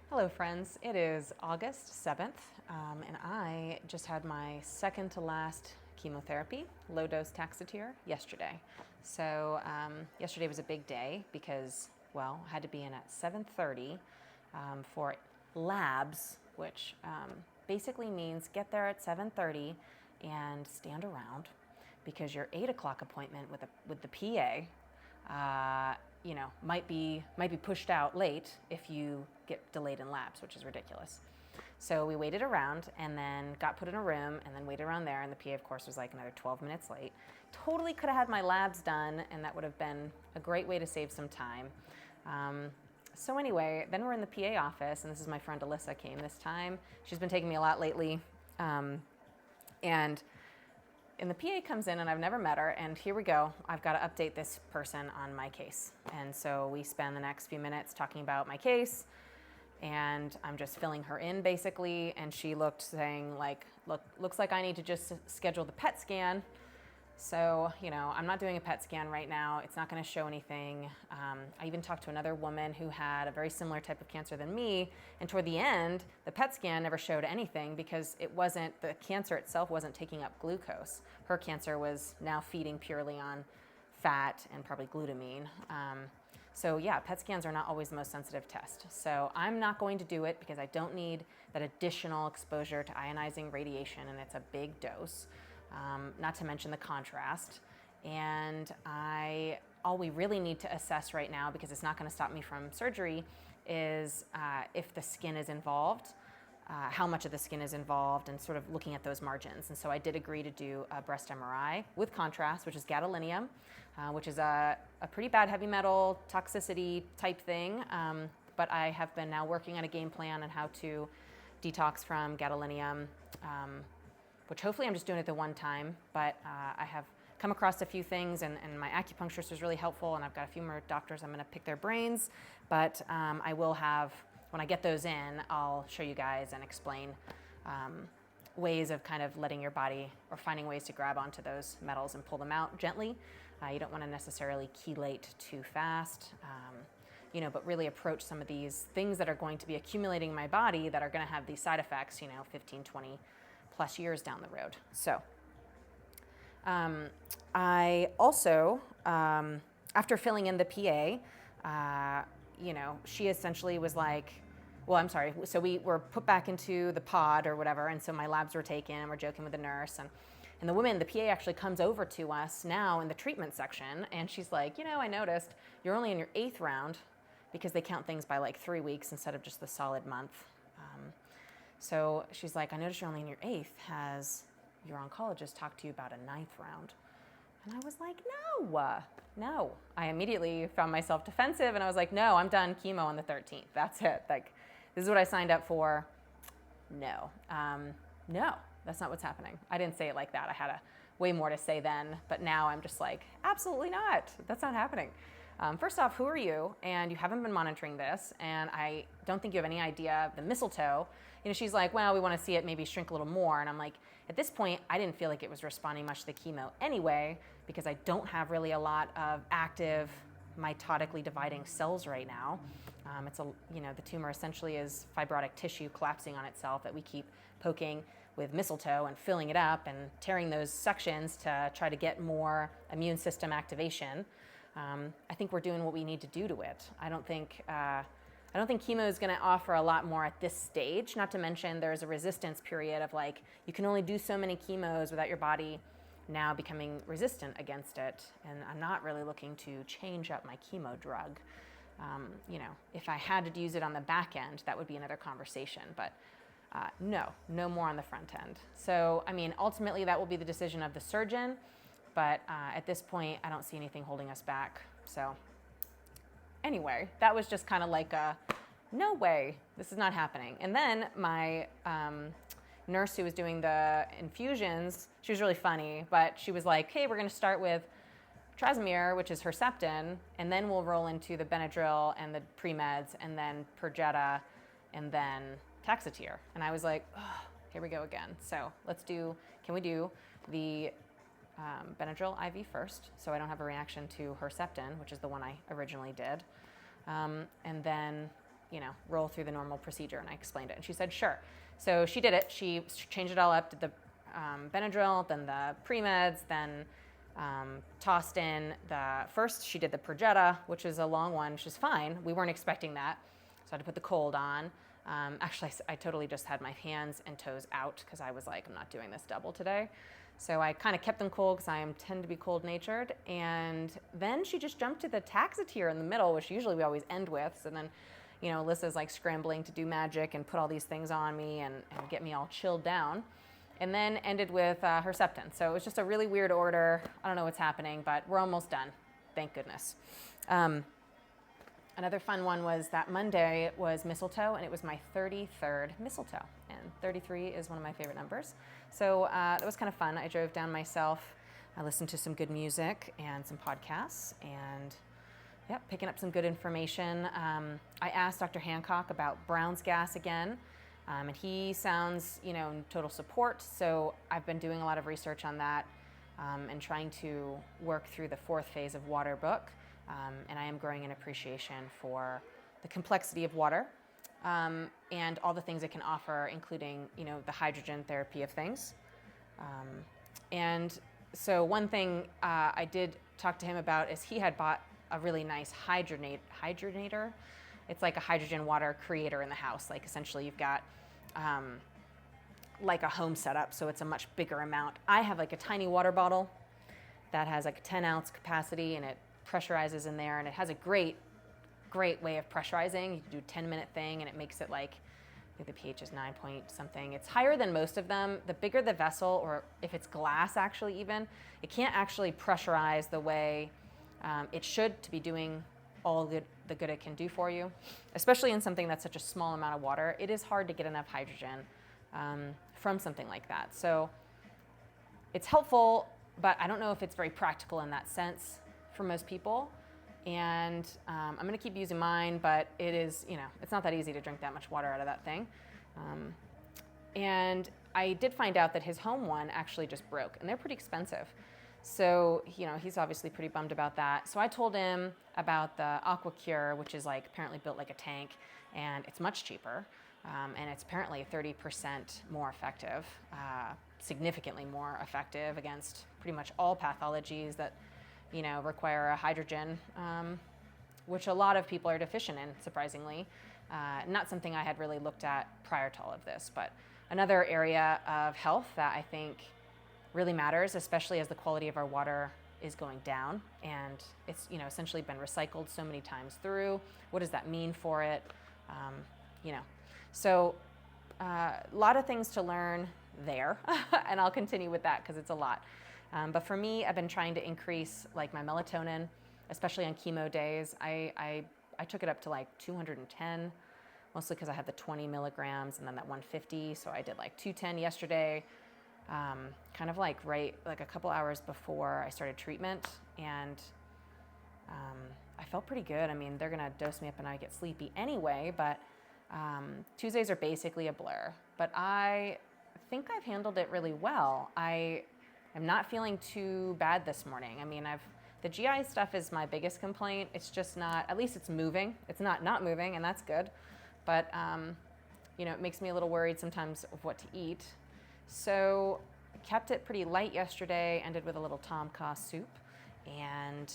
Hello friends, it is August 7th and I just had my second to last chemotherapy, low dose Taxotere, yesterday. So yesterday was a big day because, well, I had to be in at 7:30 for labs, which basically means get there at 7:30 and stand around because your 8 o'clock appointment with the PA might be pushed out late if you get delayed in labs, which is ridiculous. So we waited around and then got put in a room and then waited around there, and the PA, of course, was like another 12 minutes late. Totally could have had my labs done, and that would have been a great way to save some time. So anyway, then we're in the PA office, and this is my friend Alyssa came this time. She's been taking me a lot lately, and the PA comes in, and I've never met her, and here we go. I've got to update this person on my case. And so we spend the next few minutes talking about my case, and I'm just filling her in basically, and she looked saying like, looks like I need to just schedule the PET scan. So, I'm not doing a PET scan right now. It's not going to show anything. I even talked to another woman who had a very similar type of cancer than me. And toward the end, the PET scan never showed anything because the cancer itself wasn't taking up glucose. Her cancer was now feeding purely on fat and probably glutamine. So yeah, PET scans are not always the most sensitive test. So I'm not going to do it because I don't need that additional exposure to ionizing radiation, and it's a big dose. Not to mention the contrast. And all we really need to assess right now, because it's not going to stop me from surgery, is if the skin is involved, how much of the skin is involved, and sort of looking at those margins. And so I did agree to do a breast MRI with contrast, which is gadolinium, which is a pretty bad heavy metal toxicity type thing. But I have been now working on a game plan on how to detox from gadolinium, which hopefully I'm just doing it the one time, but I have come across a few things, and my acupuncturist was really helpful, and I've got a few more doctors I'm going to pick their brains, but I will have, when I get those in, I'll show you guys and explain ways of kind of letting your body, or finding ways to grab onto those metals and pull them out gently. You don't want to necessarily chelate too fast, but really approach some of these things that are going to be accumulating in my body that are going to have these side effects, 15, 20 plus years down the road. So I also, after filling in the PA, she essentially was like, well, I'm sorry. So we were put back into the pod or whatever, and so my labs were taken, and we're joking with the nurse, and the PA actually comes over to us now in the treatment section, and she's like, I noticed you're only in your 8th round, because they count things by like 3 weeks instead of just the solid month. So she's like, I noticed you're only in your 8th. Has your oncologist talked to you about a 9th round? And I was like, no. I immediately found myself defensive, and I was like, no, I'm done chemo on the 13th. That's it. Like, this is what I signed up for. No, that's not what's happening. I didn't say it like that. I had way more to say then, but now I'm just like, absolutely not. That's not happening. First off, who are you? And you haven't been monitoring this, and I don't think you have any idea of the mistletoe. She's like, well, we want to see it maybe shrink a little more. And I'm like, at this point, I didn't feel like it was responding much to the chemo anyway, because I don't have really a lot of active mitotically dividing cells right now. The tumor essentially is fibrotic tissue collapsing on itself that we keep poking with mistletoe and filling it up and tearing those sections to try to get more immune system activation. I think we're doing what we need to do to it. I don't think chemo is going to offer a lot more at this stage. Not to mention there's a resistance period of like, you can only do so many chemos without your body now becoming resistant against it. And I'm not really looking to change up my chemo drug. If I had to use it on the back end, that would be another conversation. But no more on the front end. So, ultimately that will be the decision of the surgeon. But at this point, I don't see anything holding us back. So anyway, that was just kind of like no way, this is not happening. And then my nurse who was doing the infusions, she was really funny, but she was like, hey, we're going to start with Trazimir, which is Herceptin, and then we'll roll into the Benadryl and the pre-meds, and then Perjeta, and then Taxotere. And I was like, oh, here we go again. So can we do the Benadryl IV first, so I don't have a reaction to Herceptin, which is the one I originally did. And then roll through the normal procedure? And I explained it, and she said, sure. So she did it. She changed it all up, did the Benadryl, then the pre-meds, then tossed in first she did the Perjeta, which is a long one, which is fine. We weren't expecting that. So I had to put the cold on. Actually, I totally just had my hands and toes out because I was like, I'm not doing this double today. So I kind of kept them cold because I tend to be cold-natured. And then she just jumped to the Taxotere in the middle, which usually we always end with. So then, Alyssa's like scrambling to do magic and put all these things on me and get me all chilled down. And then ended with Herceptin. So it was just a really weird order. I don't know what's happening, but we're almost done. Thank goodness. Another fun one was that Monday was mistletoe, and it was my 33rd mistletoe. And 33 is one of my favorite numbers. So that was kind of fun. I drove down myself. I listened to some good music and some podcasts, and picking up some good information. I asked Dr. Hancock about Brown's gas again. And he sounds, in total support. So I've been doing a lot of research on that and trying to work through the 4th phase of water book. And I am growing an appreciation for the complexity of water and all the things it can offer, including, the hydrogen therapy of things. And so one thing I did talk to him about is he had bought a really nice hydrogenator. It's like a hydrogen water creator in the house. Like essentially you've got like a home setup, so it's a much bigger amount. I have like a tiny water bottle that has like a 10-ounce capacity, and it pressurizes in there, and it has a great way of pressurizing. You can do a 10-minute thing, and it makes it like, I think the pH is 9 point something. It's higher than most of them. The bigger the vessel, or if it's glass actually even, it can't actually pressurize the way it should to be doing all the good it can do for you, especially in something that's such a small amount of water. It is hard to get enough hydrogen from something like that. So it's helpful, but I don't know if it's very practical in that sense for most people. And I'm going to keep using mine, but it is, it's not that easy to drink that much water out of that thing. And I did find out that his home one actually just broke, and they're pretty expensive. So, he's obviously pretty bummed about that. So I told him about the AquaCure, which is like apparently built like a tank, and it's much cheaper. And it's apparently 30% more effective, significantly more effective against pretty much all pathologies that, require a hydrogen, which a lot of people are deficient in, surprisingly. Not something I had really looked at prior to all of this, but another area of health that I think really matters, especially as the quality of our water is going down, and it's essentially been recycled so many times through. What does that mean for it? So a lot of things to learn there, and I'll continue with that because it's a lot. But for me, I've been trying to increase like my melatonin, especially on chemo days. I took it up to like 210, mostly because I had the 20 milligrams and then that 150. So I did like 210 yesterday. Kind of like a couple hours before I started treatment, and I felt pretty good. I mean, they're gonna dose me up and I get sleepy anyway, but Tuesdays are basically a blur. But I think I've handled it really well. I am not feeling too bad this morning. I mean, the GI stuff is my biggest complaint. It's just not, at least it's moving. It's not moving, and that's good. But it makes me a little worried sometimes of what to eat. So I kept it pretty light yesterday, ended with a little tom kha soup, and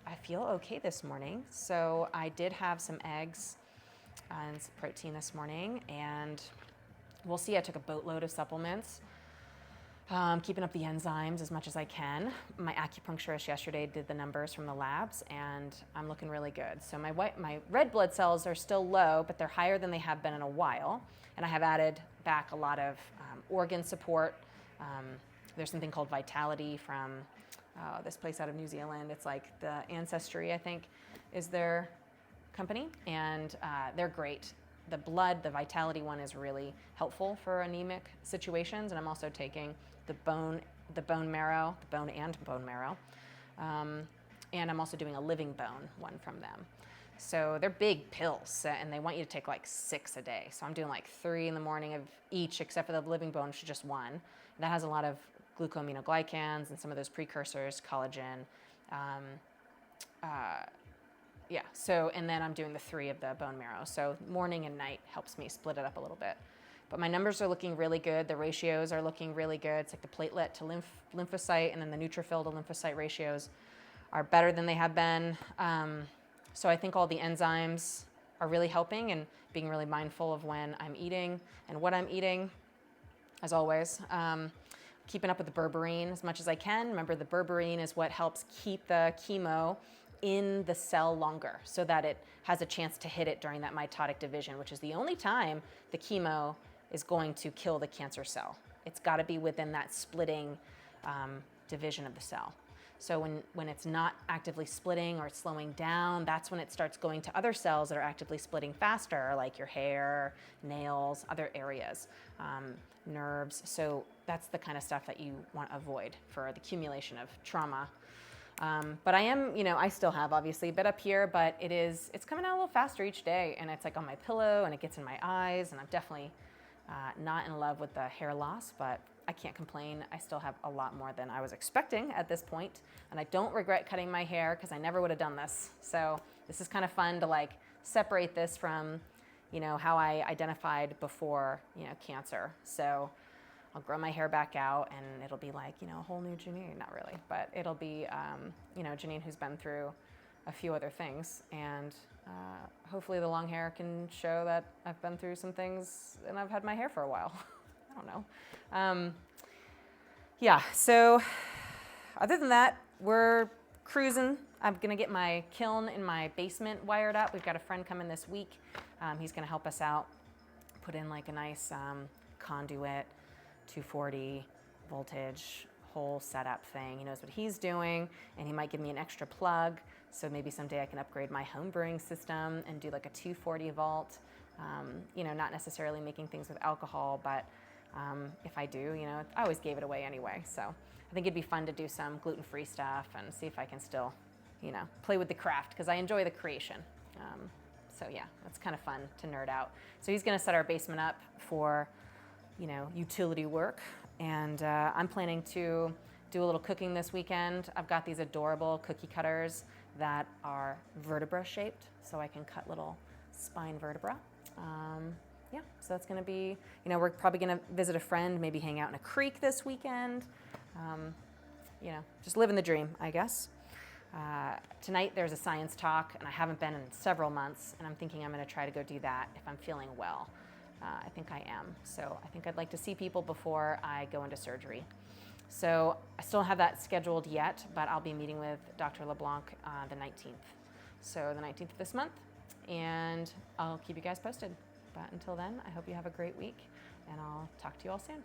I feel okay this morning. So I did have some eggs and some protein this morning, and we'll see. I took a boatload of supplements, keeping up the enzymes as much as I can. My acupuncturist yesterday did the numbers from the labs, and I'm looking really good. So my red blood cells are still low, but they're higher than they have been in a while, and I have added back a lot of organ support. There's something called Vitality from this place out of New Zealand. It's like the Ancestry, I think, is their company, and they're great. The Vitality one is really helpful for anemic situations, and I'm also taking the bone marrow, and I'm also doing a living bone one from them. So they're big pills, and they want you to take like 6 a day. So I'm doing like 3 in the morning of each, except for the living bone, which is just 1. That has a lot of glucosaminoglycans and some of those precursors, collagen. yeah. So, and then I'm doing the 3 of the bone marrow. So morning and night helps me split it up a little bit. But my numbers are looking really good. The ratios are looking really good. It's like the platelet to lymphocyte and then the neutrophil to lymphocyte ratios are better than they have been. So I think all the enzymes are really helping, and being really mindful of when I'm eating and what I'm eating, as always. Keeping up with the berberine as much as I can. Remember, the berberine is what helps keep the chemo in the cell longer so that it has a chance to hit it during that mitotic division, which is the only time the chemo is going to kill the cancer cell. It's got to be within that splitting division of the cell. So when it's not actively splitting or it's slowing down, that's when it starts going to other cells that are actively splitting faster, like your hair, nails, other areas, nerves. So that's the kind of stuff that you want to avoid for the accumulation of trauma. But I am, I still have obviously a bit up here, but it's coming out a little faster each day, and it's like on my pillow and it gets in my eyes, and I'm definitely not in love with the hair loss, but I can't complain. I still have a lot more than I was expecting at this point, and I don't regret cutting my hair because I never would have done this. So this is kind of fun to like separate this from, how I identified before, cancer. So I'll grow my hair back out, and it'll be like, a whole new Janine. Not really, but it'll be, Janine who's been through a few other things, and hopefully the long hair can show that I've been through some things and I've had my hair for a while. I don't know. Yeah, so other than that, we're cruising. I'm gonna get my kiln in my basement wired up. We've got a friend coming this week. He's gonna help us out, put in like a nice conduit, 240 voltage, whole setup thing. He knows what he's doing, and he might give me an extra plug. So maybe someday I can upgrade my home brewing system and do like a 240 volt. Not necessarily making things with alcohol, but if I do, I always gave it away anyway. So I think it'd be fun to do some gluten-free stuff and see if I can still, play with the craft, because I enjoy the creation. So yeah, that's kind of fun to nerd out. So he's gonna set our basement up for, utility work. And I'm planning to do a little cooking this weekend. I've got these adorable cookie cutters that are vertebra shaped, so I can cut little spine vertebra. Yeah, so that's gonna be, we're probably gonna visit a friend, maybe hang out in a creek this weekend. Just living the dream, I guess. Tonight there's a science talk, and I haven't been in several months, and I'm thinking I'm gonna try to go do that if I'm feeling well. I think I am. So I think I'd like to see people before I go into surgery. So I still don't have that scheduled yet, but I'll be meeting with Dr. LeBlanc the 19th. So the 19th of this month, and I'll keep you guys posted. But until then, I hope you have a great week, and I'll talk to you all soon.